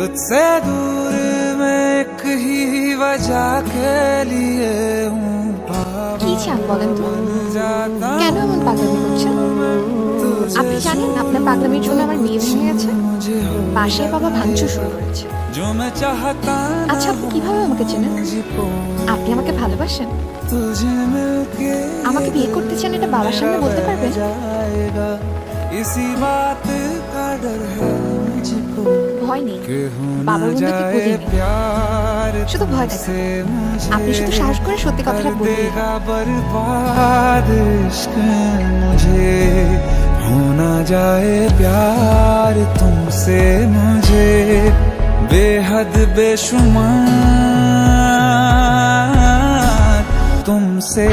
तुझसे दूर मैं एक ही वजह के लिए हूँ কি চান বলেন তো? কেন এমন পাগলামি করছেন? আপনি জানেন আপনার পাগলামির জন্য আমার বিয়ে ভেঙে গেছে, পাশের বাবা ভাঙচুর শুরু করেছে। जो मैं चाहता আচ্ছা, আপনি কিভাবে আমাকে চেনেন? আপনি আমাকে ভালোবাসেন? तुझे मिलके আমাকে বিয়ে করতে চান, এটা বাবার সামনে বলতে পারবেন? जाएगा इसी बात का डर है मुझको ভয় নেই, कि हो বাবার न উন্নতি जाए করিনি, प्यार শুধু ভয় तुमसे দেখান। मुझे আপনি শুধু সাহস করে সত্যি কথাটা कर বলবেন। देगा बर्बाद इश्क मुझे हो न जाए प्यार तुमसे मुझे बेहद बेशुमार तुमसे